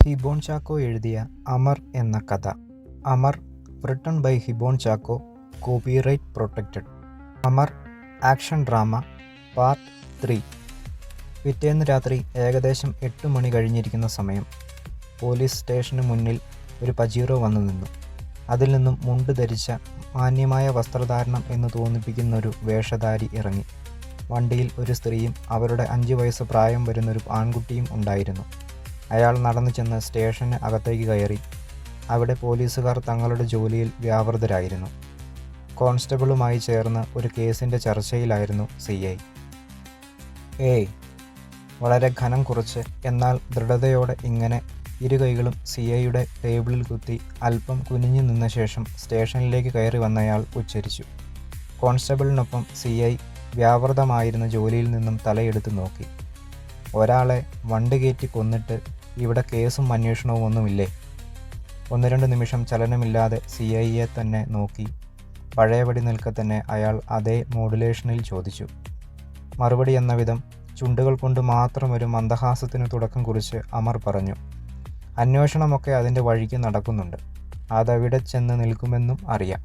ഹിബോൺ ചാക്കോ എഴുതിയ അമർ എന്ന കഥ. Amar, written by Hibon Chacko, copyright protected. Amar action drama part 3. പിറ്റേന്ന് രാത്രി ഏകദേശം 8 മണി കഴിഞ്ഞിരിക്കുന്ന സമയം പോലീസ് സ്റ്റേഷന് മുന്നിൽ ഒരു പജീറോ വന്നു നിന്നു. അതിൽ നിന്നും മുണ്ട് ധരിച്ച മാന്യമായ വസ്ത്രധാരണം എന്ന് തോന്നിപ്പിക്കുന്നൊരു വേഷധാരി ഇറങ്ങി. വണ്ടിയിൽ ഒരു സ്ത്രീയും അവരുടെ 5 വയസ്സ് പ്രായം വരുന്നൊരു ആൺകുട്ടിയും ഉണ്ടായിരുന്നു. അയാൾ നടന്നു ചെന്ന് സ്റ്റേഷന് അകത്തേക്ക് കയറി. അവിടെ പോലീസുകാർ തങ്ങളുടെ ജോലിയിൽ വ്യാപൃതരായിരുന്നു. കോൺസ്റ്റബിളുമായി ചേർന്ന് ഒരു കേസിൻ്റെ ചർച്ചയിലായിരുന്നു CI. വളരെ ഘനം കുറച്ച് എന്നാൽ ദൃഢതയോടെ ഇങ്ങനെ ഇരു കൈകളും CIയുടെ ടേബിളിൽ കുത്തി അല്പം കുനിഞ്ഞു നിന്ന ശേഷം സ്റ്റേഷനിലേക്ക് കയറി വന്നയാൾ ഉച്ചരിച്ചു. കോൺസ്റ്റബിളിനൊപ്പം CI വ്യാപൃതമായിരുന്ന ജോലിയിൽ നിന്നും തലയെടുത്ത് നോക്കി. ഒരാളെ വണ്ടി കയറ്റി കൊന്നിട്ട് ഇവിടെ കേസും അന്വേഷണവും ഒന്നുമില്ലേ? 1-2 നിമിഷം ചലനമില്ലാതെ CIയെ തന്നെ നോക്കി പഴയപടി നിൽക്കെ തന്നെ അയാൾ അതേ മോഡുലേഷനിൽ ചോദിച്ചു. മറുപടി എന്ന വിധം ചുണ്ടുകൾ കൊണ്ട് മാത്രം ഒരു മന്ദഹാസത്തിന് തുടക്കം കുറിച്ച് അമർ പറഞ്ഞു. അന്വേഷണമൊക്കെ അതിൻ്റെ വഴിക്ക് നടക്കുന്നുണ്ട്. അതവിടെ ചെന്ന് നിൽക്കുമെന്നും അറിയാം.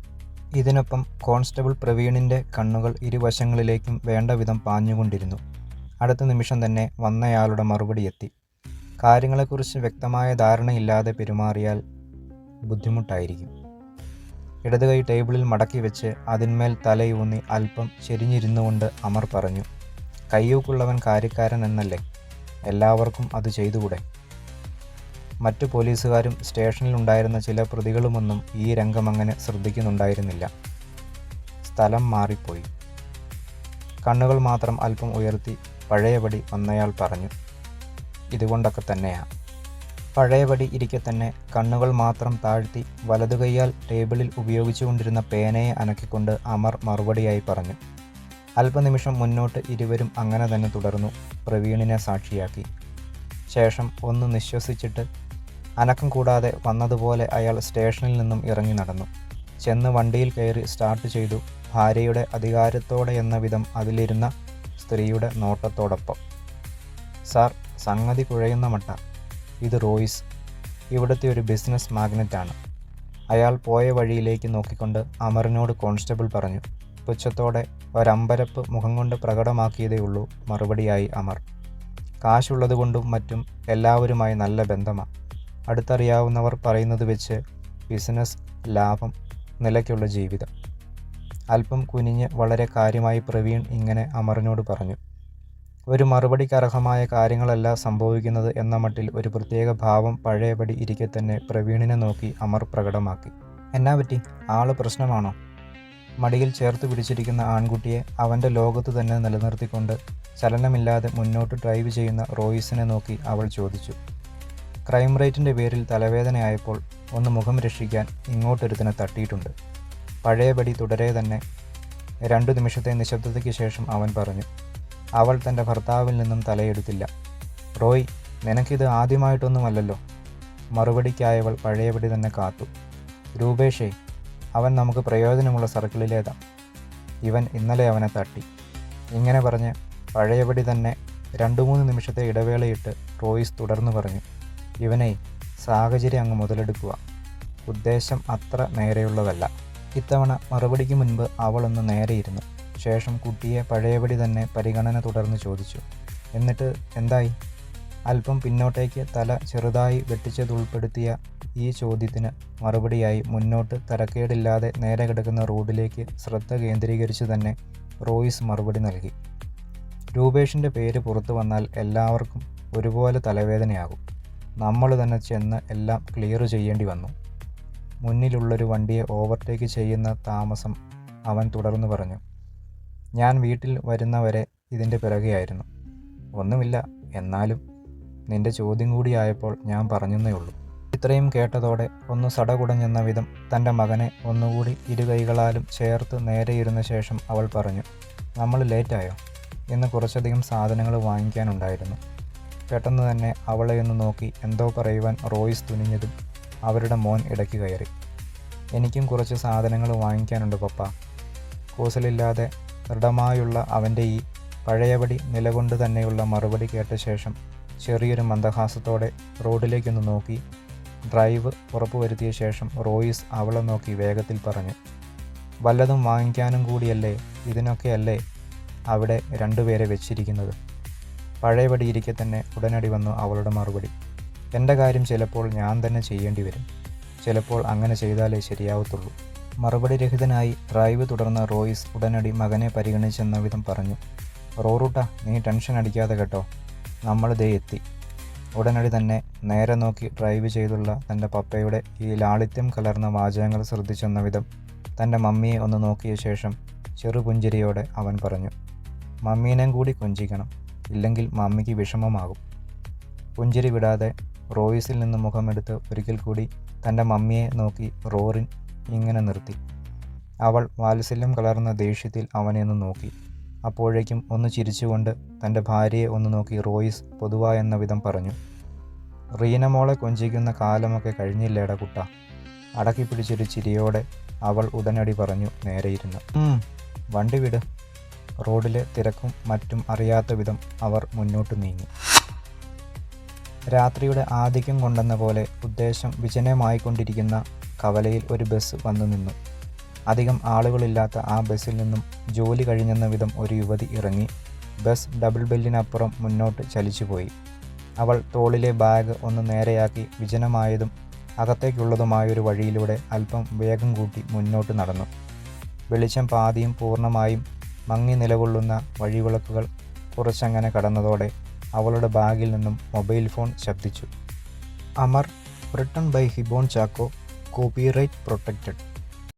ഇതിനൊപ്പം കോൺസ്റ്റബിൾ പ്രവീണിൻ്റെ കണ്ണുകൾ ഇരുവശങ്ങളിലേക്കും വേണ്ട വിധം പാഞ്ഞുകൊണ്ടിരുന്നു. അടുത്ത നിമിഷം തന്നെ വന്നയാളുടെ മറുപടി എത്തി. കാര്യങ്ങളെക്കുറിച്ച് വ്യക്തമായ ധാരണയില്ലാതെ പെരുമാറിയാൽ ബുദ്ധിമുട്ടായിരിക്കും. ഇടത് കൈ ടേബിളിൽ മടക്കി വെച്ച് അതിന്മേൽ തലയൂന്നി അല്പം ചെരിഞ്ഞിരുന്നുകൊണ്ട് അമർ പറഞ്ഞു. കയ്യൂക്കുള്ളവൻ കാര്യക്കാരൻ എന്നല്ലേ? എല്ലാവർക്കും അത് ചെയ്തുകൂടെ? മറ്റു പോലീസുകാരും സ്റ്റേഷനിലുണ്ടായിരുന്ന ചില പ്രതികളുമൊന്നും ഈ രംഗം അങ്ങനെ ശ്രദ്ധിക്കുന്നുണ്ടായിരുന്നില്ല. സ്ഥലം മാറിപ്പോയി. കണ്ണുകൾ മാത്രം അല്പം ഉയർത്തി പഴയപടി വന്നയാൾ പറഞ്ഞു. ഇതുകൊണ്ടൊക്കെ തന്നെയാ. പഴയപടി ഇരിക്കെ തന്നെ കണ്ണുകൾ മാത്രം താഴ്ത്തി വലതുകൈയാൽ ടേബിളിൽ ഉപയോഗിച്ചുകൊണ്ടിരുന്ന പേനയെ അനക്കിക്കൊണ്ട് അമർ മറുപടിയായി പറഞ്ഞു. അല്പനിമിഷം മുന്നോട്ട് ഇരുവരും അങ്ങനെ തന്നെ തുടർന്നു, പ്രവീണിനെ സാക്ഷിയാക്കി. ശേഷം ഒന്ന് നിശ്വസിച്ചിട്ട് അനക്കം കൂടാതെ വന്നതുപോലെ അയാൾ സ്റ്റേഷനിൽ നിന്നും ഇറങ്ങി നടന്നു. ചെന്ന് വണ്ടിയിൽ കയറി സ്റ്റാർട്ട് ചെയ്തു. ഭാര്യയുടെ അധികാരത്തോടെ എന്ന വിധം അതിലിരുന്ന സ്ത്രീയുടെ നോട്ടത്തോടൊപ്പം. സാർ, സംഗതി കുഴയുന്ന മട്ട. ഇത് റോയ്സ്, ഇവിടുത്തെ ഒരു ബിസിനസ് മാഗ്നറ്റാണ്. അയാൾ പോയ വഴിയിലേക്ക് നോക്കിക്കൊണ്ട് അമറിനോട് കോൺസ്റ്റബിൾ പറഞ്ഞു. പുച്ഛത്തോടെ ഒരമ്പരപ്പ് മുഖം കൊണ്ട് പ്രകടമാക്കിയതേ ഉള്ളൂ മറുപടിയായി അമർ. കാശുള്ളതുകൊണ്ടും മറ്റും എല്ലാവരുമായി നല്ല ബന്ധമാണ്. അടുത്തറിയാവുന്നവർ പറയുന്നത് വെച്ച് ബിസിനസ്, ലാഭം, നിലയ്ക്കുള്ള ജീവിതം. അല്പം കുനിഞ്ഞ് വളരെ കാര്യമായി പ്രവീൺ ഇങ്ങനെ അമറിനോട് പറഞ്ഞു. ഒരു മറുപടിക്കർഹമായ കാര്യങ്ങളല്ല സംഭവിക്കുന്നത് എന്ന മട്ടിൽ ഒരു പ്രത്യേക ഭാവം പഴയപടി ഇരിക്കെ തന്നെ പ്രവീണിനെ നോക്കി അമർ പ്രകടമാക്കി. എന്നാ പറ്റി? ആള് പ്രശ്നമാണോ? മടിയിൽ ചേർത്ത് പിടിച്ചിരിക്കുന്ന ആൺകുട്ടിയെ അവൻ്റെ ലോകത്ത് തന്നെ നിലനിർത്തിക്കൊണ്ട് ചലനമില്ലാതെ മുന്നോട്ട് ഡ്രൈവ് ചെയ്യുന്ന റോയിസിനെ നോക്കി അവൾ ചോദിച്ചു. ക്രൈം റേറ്റിൻ്റെ പേരിൽ തലവേദനയായപ്പോൾ ഒന്ന് മുഖം രക്ഷിക്കാൻ ഇങ്ങോട്ടൊരുത്തിനെ തട്ടിയിട്ടുണ്ട്. പഴയപടി തുടരെ തന്നെ 2 നിമിഷത്തെ നിശബ്ദതയ്ക്ക് ശേഷം അവൻ പറഞ്ഞു. അവൾ തൻ്റെ ഭർത്താവിൽ നിന്നും തലയെടുത്തില്ല. റോയ്, നിനക്കിത് ആദ്യമായിട്ടൊന്നുമല്ലല്ലോ. മറുപടിക്കായവൾ പഴയപടി തന്നെ കാത്തു. രൂപേഷേ, അവൻ നമുക്ക് പ്രയോജനമുള്ള സർക്കിളിലേതാ. ഇവൻ ഇന്നലെ അവനെ തട്ടി. ഇങ്ങനെ പറഞ്ഞ് പഴയപടി തന്നെ 2-3 നിമിഷത്തെ ഇടവേളയിട്ട് റോയിസ് തുടർന്നു പറഞ്ഞു. ഇവനെ സാഹചര്യം അങ്ങ് മുതലെടുക്കുക. ഉദ്ദേശം അത്ര നേരെയുള്ളതല്ല. ഇത്തവണ മറുപടിക്ക് മുൻപ് അവളൊന്ന് നേരെയിരുന്നു. ശേഷം കുട്ടിയെ പഴയപടി തന്നെ പരിഗണന തുടർന്ന് ചോദിച്ചു. എന്നിട്ട് എന്തായി? അല്പം പിന്നോട്ടേക്ക് തല ചെറുതായി വെട്ടിച്ചതുൾപ്പെടുത്തിയ ഈ ചോദ്യത്തിന് മറുപടിയായി മുന്നോട്ട് തരക്കേടില്ലാതെ നേരെ കിടക്കുന്ന റോഡിലേക്ക് ശ്രദ്ധ കേന്ദ്രീകരിച്ച് തന്നെ റോയിസ് മറുപടി നൽകി. രൂപേഷിൻ്റെ പേര് പുറത്തു വന്നാൽ എല്ലാവർക്കും ഒരുപോലെ തലവേദനയാകും. നമ്മൾ തന്നെ ചെന്ന് എല്ലാം ക്ലിയർ ചെയ്യേണ്ടി വന്നു. മുന്നിലുള്ളൊരു വണ്ടിയെ ഓവർടേക്ക് ചെയ്യുന്ന താമസം അവൻ തുടർന്നു പറഞ്ഞു. ഞാൻ വീട്ടിൽ വരുന്നവരെ ഇതിൻ്റെ പിറകെയായിരുന്നു. ഒന്നുമില്ല, എന്നാലും നിന്റെ ചോദ്യം കൂടിയായപ്പോൾ ഞാൻ പറഞ്ഞെന്നേ ഉള്ളൂ. ഇത്രയും കേട്ടതോടെ ഒന്ന് സടകുടഞ്ഞെന്ന വിധം തൻ്റെ മകനെ ഒന്നുകൂടി ഇരു കൈകളാലും ചേർത്ത് നേരെയിരുന്ന ശേഷം അവൾ പറഞ്ഞു. നമ്മൾ ലേറ്റായോ? ഇന്ന് കുറച്ചധികം സാധനങ്ങൾ വാങ്ങിക്കാനുണ്ടായിരുന്നു. പെട്ടെന്ന് തന്നെ അവളെയൊന്ന് നോക്കി എന്തോ പറയുവാൻ റോയിസ് തുനിഞ്ഞതും അവരുടെ മോൻ ഇടയ്ക്ക് കയറി. എനിക്കും കുറച്ച് സാധനങ്ങൾ വാങ്ങിക്കാനുണ്ട് പപ്പ. കൂസലില്ലാതെ ദൃഢമായുള്ള അവൻ്റെ ഈ പഴയപടി നിലകൊണ്ട് തന്നെയുള്ള മറുപടി കേട്ട ശേഷം ചെറിയൊരു മന്ദഹാസത്തോടെ റോഡിലേക്കൊന്ന് നോക്കി. ഡ്രൈവ് ഉറപ്പുവരുത്തിയ ശേഷം റോയിസ് അവളെ നോക്കി വേഗത്തിൽ പറഞ്ഞു, വല്ലതും വാങ്ങിക്കാനും കൂടിയല്ലേ, ഇതിനൊക്കെയല്ലേ അവിടെ രണ്ടുപേരെ വെച്ചിരിക്കുന്നത്. പഴയപടി ഇരിക്കെ തന്നെ ഉടനടി വന്നു അവളുടെ മറുപടി. എൻ്റെ കാര്യം ചിലപ്പോൾ ഞാൻ തന്നെ ചെയ്യേണ്ടി വരും. ചിലപ്പോൾ അങ്ങനെ ചെയ്താലേ ശരിയാവത്തുള്ളൂ. മറുപടി രഹിതനായി ഡ്രൈവ് തുടർന്ന റോയിസ് ഉടനടി മകനെ പരിഗണിച്ചെന്ന വിധം പറഞ്ഞു, റോറൂട്ട, നീ ടെൻഷൻ അടിക്കാതെ കേട്ടോ, നമ്മൾ ദേ എത്തി. ഉടനടി തന്നെ നേരെ നോക്കി ഡ്രൈവ് ചെയ്തുള്ള തൻ്റെ പപ്പയുടെ ഈ ലാളിത്യം കലർന്ന വാചകങ്ങൾ ശ്രദ്ധിച്ചെന്ന വിധം തൻ്റെ മമ്മിയെ ഒന്ന് നോക്കിയ ശേഷം ചെറുപുഞ്ചിരിയോടെ അവൻ പറഞ്ഞു, മമ്മീനെയും കൂടി കൊഞ്ചിക്കണം, ഇല്ലെങ്കിൽ മമ്മിക്ക് വിഷമമാകും. പുഞ്ചിരി വിടാതെ റോയിസിൽ നിന്ന് മുഖമെടുത്ത് ഒരിക്കൽ കൂടി തൻ്റെ മമ്മിയെ നോക്കി റോറിൻ ഇങ്ങനെ നിർത്തി. അവൾ വാത്സല്യം കലർന്ന ദേഷ്യത്തിൽ അവനെ ഒന്ന് നോക്കി. അപ്പോഴേക്കും ഒന്ന് ചിരിച്ചുകൊണ്ട് തൻ്റെ ഭാര്യയെ ഒന്ന് നോക്കി റോയിസ് പൊതുവായെന്ന വിധം പറഞ്ഞു, റീനമോളെ കൊഞ്ചിക്കുന്ന കാലമൊക്കെ കഴിഞ്ഞില്ലേടാ കുട്ട. അടക്കി പിടിച്ചൊരു ചിരിയോടെ അവൾ ഉടനടി പറഞ്ഞു നേരെയിരുന്ന്. വണ്ടി വിട്. റോഡിലെ തിരക്കും മറ്റും അറിയാത്ത വിധം അവർ മുന്നോട്ട് നീങ്ങി. രാത്രിയുടെ ആധിക്യം കൊണ്ടെന്ന പോലെ ഉദ്ദേശം വിജനമായിക്കൊണ്ടിരിക്കുന്ന കവലയിൽ ഒരു ബസ് വന്നു നിന്നു. അധികം ആളുകളില്ലാത്ത ആ ബസ്സിൽ നിന്നും ജോലി കഴിഞ്ഞെന്ന വിധം ഒരു യുവതി ഇറങ്ങി. ബസ് ഡബിൾ ബെല്ലിനപ്പുറം മുന്നോട്ട് ചലിച്ചുപോയി. അവൾ തോളിലെ ബാഗ് ഒന്ന് നേരെയാക്കി വിജനമായതും അകത്തേക്കുള്ളതുമായൊരു വഴിയിലൂടെ അല്പം വേഗം കൂട്ടി മുന്നോട്ട് നടന്നു. വെളിച്ചം പാതിയും പൂർണ്ണമായും മങ്ങി നിലകൊള്ളുന്ന വഴിവിളക്കുകൾ കുറച്ചങ്ങനെ കടന്നതോടെ അവളുടെ ബാഗിൽ നിന്നും മൊബൈൽ ഫോൺ ശബ്ദിച്ചു. Amar, written by Hibon Chacko, copyright protected.